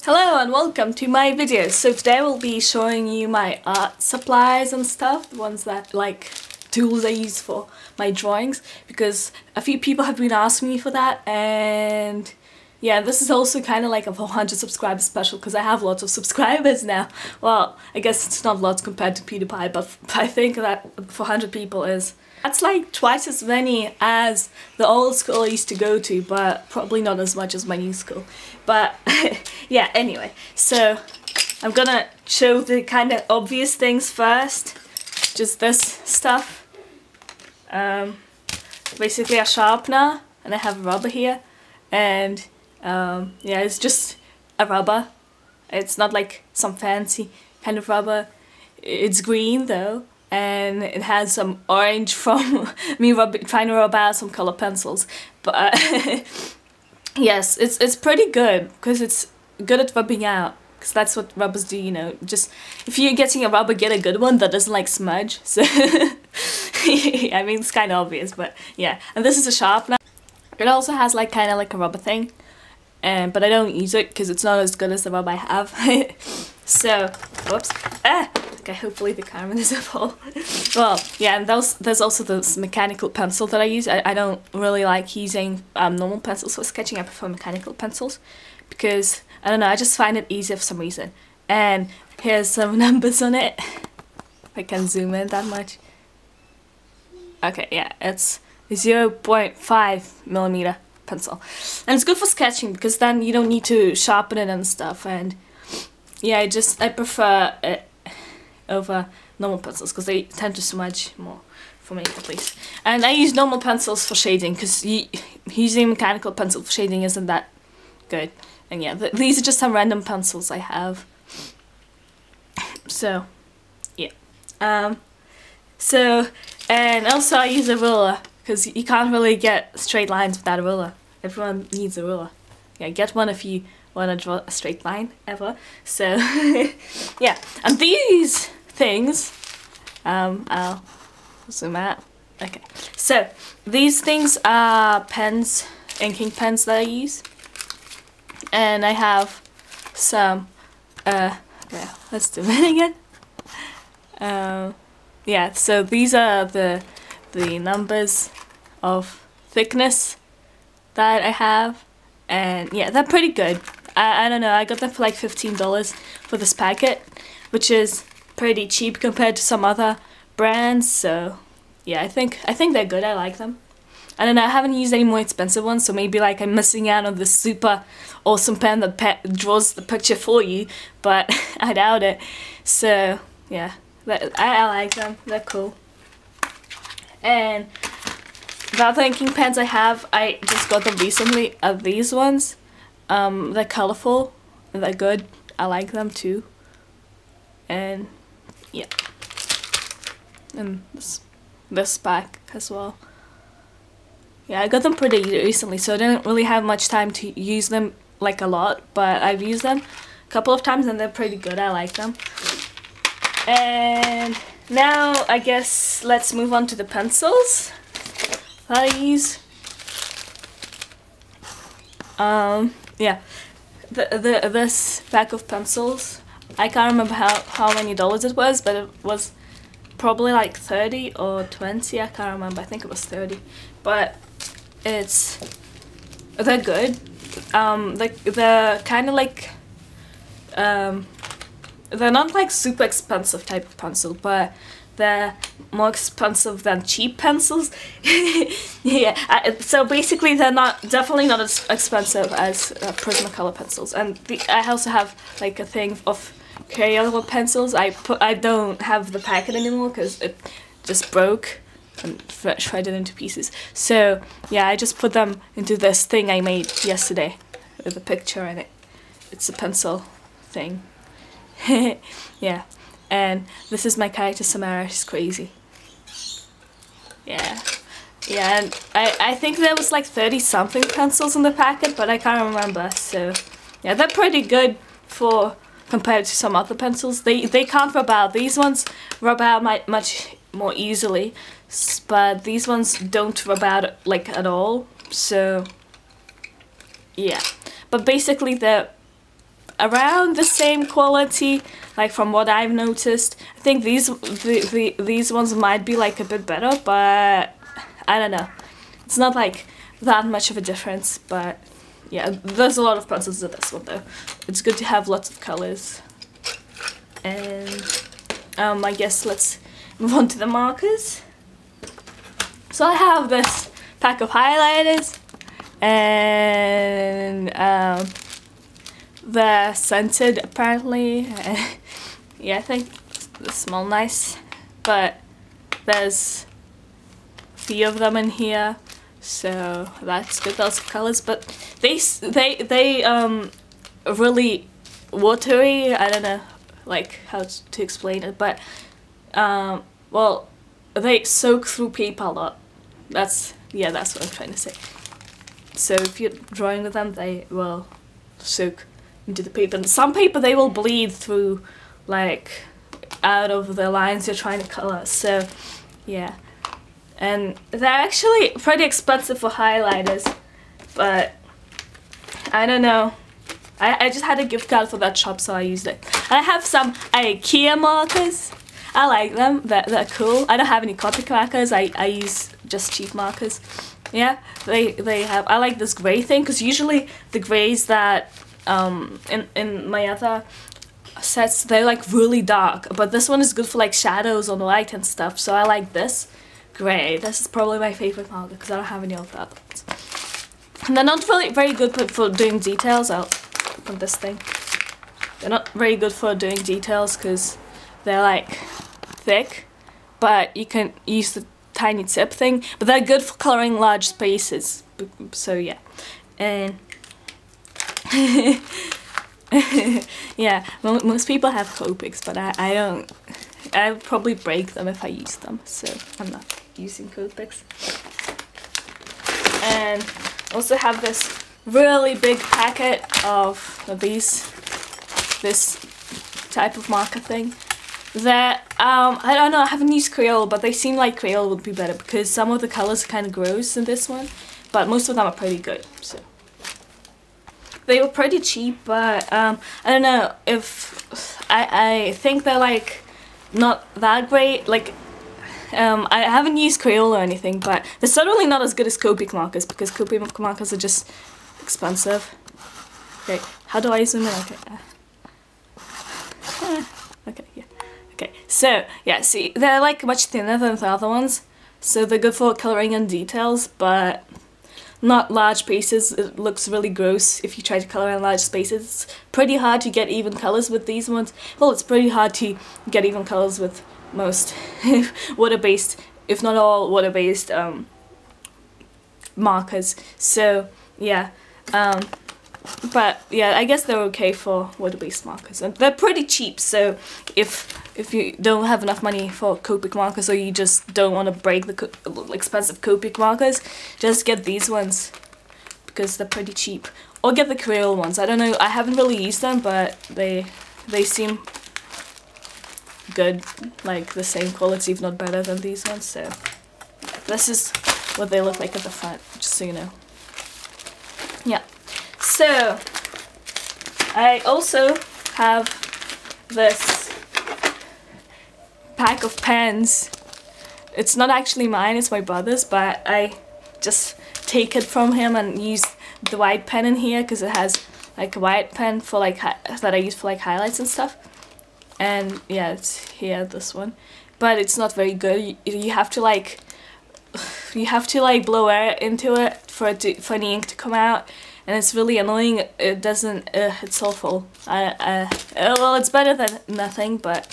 Hello and welcome to my video. So today I will be showing you my art supplies and stuff, the ones that tools I use for my drawings, because a few people have been asking me for that. And yeah, this is also kind of like a 400 subscriber special because I have lots of subscribers now. Well, I guess it's not lots compared to PewDiePie, but I think that 400 people is, that's like twice as many as the old school I used to go to, but probably not as much as my new school. But yeah, anyway, so I'm gonna show the kind of obvious things first. Just this stuff. Basically a sharpener, and I have a rubber here, and yeah, it's just a rubber. It's not like some fancy kind of rubber. It's green though, and it has some orange from me trying to rub out some color pencils. But yes, it's pretty good because it's good at rubbing out, because that's what rubbers do, you know. Just if you're getting a rubber, get a good one that doesn't like smudge. So I mean, it's kind of obvious, but yeah. And this is a sharpener. It also has like kind of like a rubber thing, but I don't use it because it's not as good as the rubber I have. So, whoops. Okay, hopefully the camera doesn't fall. Well, yeah, and there's also this mechanical pencil that I use. I don't really like using normal pencils for sketching. I prefer mechanical pencils because, I don't know, I just find it easier for some reason. And here's some numbers on it. If I can zoom in that much. Okay, yeah, it's 0.5mm pencil. And it's good for sketching because then you don't need to sharpen it and stuff. And yeah, I prefer it over normal pencils because they tend to smudge more, for me at least. And I use normal pencils for shading because using mechanical pencil for shading isn't that good. And yeah, these are just some random pencils I have. So yeah, and also I use a ruler because you can't really get straight lines without a ruler. Everyone needs a ruler. Yeah, get one if you want to draw a straight line ever. So yeah, and these things, I'll zoom out. Okay, so these things are pens, inking pens that I use, and I have some. Okay, let's do it again. Yeah, so these are the numbers of thickness that I have, and yeah, they're pretty good. I don't know, I got them for like $15 for this packet, which is pretty cheap compared to some other brands. So yeah, I think they're good. I like them. I don't know, I haven't used any more expensive ones, so maybe like I'm missing out on this super awesome pen that draws the picture for you, but I doubt it. So yeah, I like them. They're cool. And the other inking pens I have, I just got them recently, are these ones. They're colorful, and they're good. I like them too. And yeah, and this pack as well. Yeah, I got them pretty recently, so I didn't really have much time to use them like a lot, but I've used them a couple of times and they're pretty good. I like them. And now I guess let's move on to the pencils that I use. Yeah, this pack of pencils, I can't remember how many dollars it was, but it was probably like 30 or 20, I can't remember. I think it was 30, but they're good. They're kind of like, they're not like super expensive type of pencil, but they're more expensive than cheap pencils. Yeah, so basically they're definitely not as expensive as Prismacolor pencils. And I also have like a thing of Crayola pencils. I don't have the packet anymore because it just broke and shredded into pieces. So yeah, I just put them into this thing I made yesterday with a picture in it. It's a pencil thing. Yeah, and this is my character Samara. She's crazy. Yeah, and I think there was like 30 something pencils in the packet, but I can't remember. So yeah, they're pretty good for compared to some other pencils. They can't rub out. These ones rub out much more easily, but these ones don't rub out like at all. So yeah, but basically they're around the same quality, like from what I've noticed. I think these ones might be like a bit better, but I don't know. It's not like that much of a difference, but yeah, there's a lot of pencils to this one though. It's good to have lots of colors. And I guess let's move on to the markers. So I have this pack of highlighters, and they're scented apparently. Yeah, I think they smell nice, but there's a few of them in here, so that's good. Lots of colors, but they really watery. I don't know like how to explain it, but well, they soak through paper a lot. That's what I'm trying to say. So if you're drawing with them, they will soak into the paper. And some paper they will bleed through, like out of the lines you're trying to color. So yeah, and they're actually pretty expensive for highlighters, but I don't know. I just had a gift card for that shop, so I used it. And I have some IKEA markers. I like them. They're cool. I don't have any Copic markers. I use just cheap markers. Yeah, they have. I like this gray thing because usually the grays that in my other sets, they're like really dark, but this one is good for like shadows on light and stuff. So I like this gray. This is probably my favorite marker because I don't have any of the other ones. And they're not really very good for doing details. I'll open this thing. They're not very good for doing details because they're like thick, but you can use the tiny tip thing, but they're good for coloring large spaces. So yeah, and yeah, most people have Copics, but I don't. I would probably break them if I use them, so I'm not using Copics. And also have this really big packet of this type of marker thing that I don't know, I haven't used Crayola, but they seem like Crayola would be better because some of the colors are kind of gross in this one, but most of them are pretty good. So they were pretty cheap, but I don't know if I think they're like not that great. Like I haven't used Crayola or anything, but they're certainly not as good as Copic markers because Copic markers are just expensive. Okay, how do I zoom in? Okay. Okay, yeah. Okay, so yeah, see, they're like much thinner than the other ones, so they're good for coloring in details, but not large pieces. It looks really gross if you try to color in large spaces. It's pretty hard to get even colors with these ones. Well, it's pretty hard to get even colors with most water-based, if not all water-based markers. So yeah, but yeah, I guess they're okay for water-based markers, and they're pretty cheap. So if you don't have enough money for Copic markers, or you just don't want to break the expensive Copic markers, just get these ones because they're pretty cheap. Or get the Crayola ones. I don't know, I haven't really used them, but they seem good, like the same quality, if not better than these ones. So this is what they look like at the front, just so you know. Yeah. So I also have this pack of pens. It's not actually mine, it's my brother's, but I just take it from him and use the white pen in here because it has like a white pen for like that I use for like highlights and stuff. And yeah, it's here, this one, but it's not very good. You have to like blow air into it for the ink to come out, and it's really annoying. It doesn't. It's awful. Well, it's better than nothing, but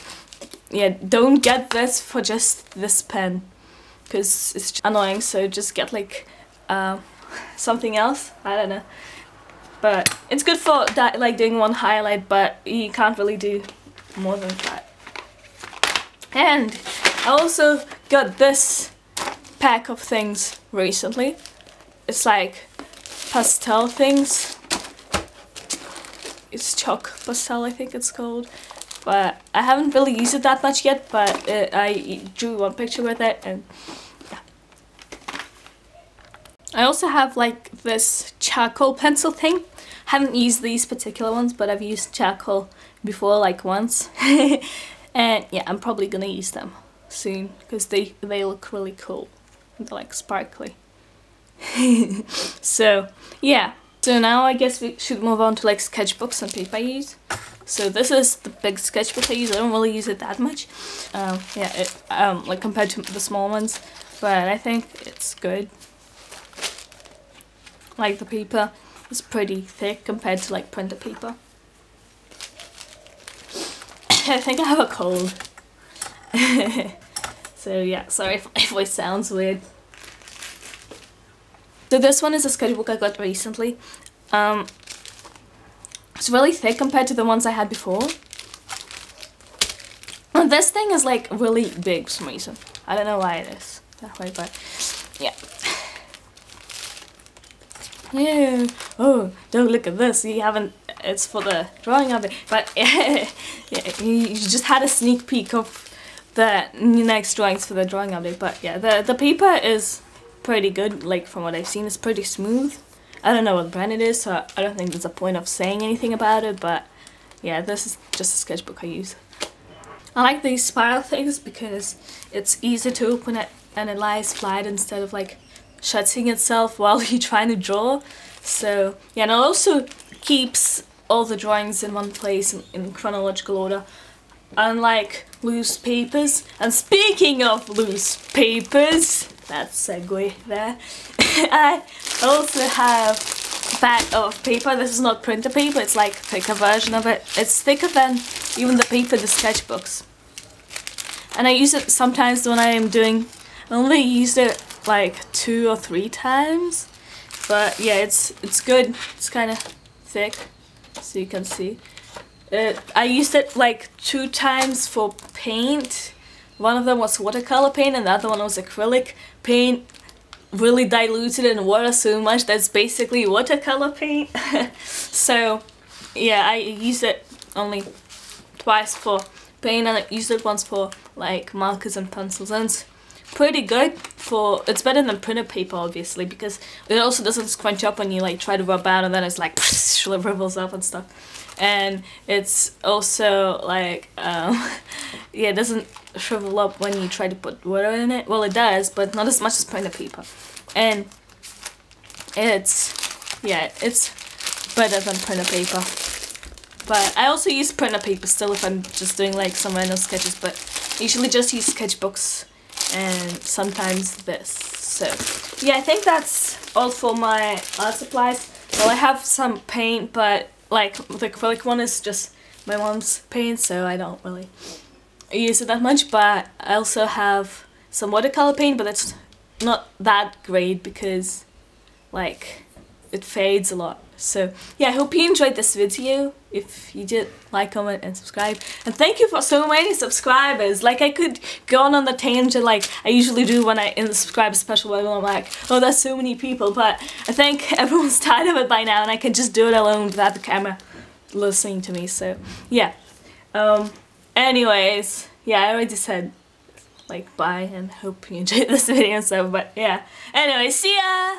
yeah, don't get this for just this pen because it's annoying. So just get like something else. I don't know, but it's good for that, like doing one highlight, but you can't really do more than that. And I also got this pack of things recently. It's like pastel things. It's chalk pastel, I think it's called, but I haven't really used it that much yet, but I drew one picture with it, and yeah. I also have like this charcoal pencil thing. haven't used these particular ones, but I've used charcoal before, like once. And yeah, I'm probably gonna use them soon because they look really cool. They're like sparkly. So yeah, so now I guess we should move on to like sketchbooks and paper I use. So this is the big sketchbook I use. I don't really use it that much. Like compared to the small ones, but I think it's good. Like the paper is pretty thick compared to like printer paper. I think I have a cold. So yeah, sorry if my voice sounds weird. So this one is a sketchbook I got recently. It's really thick compared to the ones I had before. And this thing is like really big for some reason. I don't know why it is that way, but yeah. Yeah. Oh, don't look at this. You haven't. It's for the drawing of it. But yeah, you just had a sneak peek of the next drawings for the drawing of it. But yeah, the paper is pretty good. Like from what I've seen, it's pretty smooth. I don't know what brand it is, so I don't think there's a point of saying anything about it. But yeah, this is just a sketchbook I use. I like these spiral things because it's easy to open it and it lies flat instead of like shutting itself while you're trying to draw. So yeah, and it also keeps all the drawings in one place in chronological order, unlike loose papers. And speaking of loose papers, that's segue there. I also have a bag of paper. This is not printer paper, it's like a thicker version of it. It's thicker than even the paper the sketchbooks. And I use it sometimes when I am doing, I only used it like 2 or 3 times. But yeah, it's good. It's kind of thick, so you can see. I used it like 2 times for paint. One of them was watercolor paint and the other one was acrylic paint. Really diluted in water so much that's basically watercolor paint. So yeah, I used it only twice for paint and I used it once for like markers and pencils, and it's pretty good for, it's better than printed paper obviously because it also doesn't scrunch up when you like try to rub out and then it's like shrivels up and stuff. And it's also like yeah, it doesn't shrivel up when you try to put water in it. Well, it does, but not as much as printed paper. And it's, yeah, it's better than printed paper. But I also use printer paper still if I'm just doing like some random sketches, but I usually just use sketchbooks and sometimes this. So yeah, I think that's all for my art supplies. Well, I have some paint, but like the acrylic one is just my mom's paint, so I don't really use it that much. But I also have some watercolor paint, but it's not that great because like it fades a lot. So yeah, I hope you enjoyed this video. If you did, like, comment and subscribe. And thank you for so many subscribers. Like, I could go on the tangent like I usually do when I in the subscriber special where I'm like, oh, there's so many people, but I think everyone's tired of it by now and I can just do it alone without the camera listening to me. So yeah, anyways, yeah, I already said like bye and hope you enjoyed this video. So but yeah, anyway, see ya.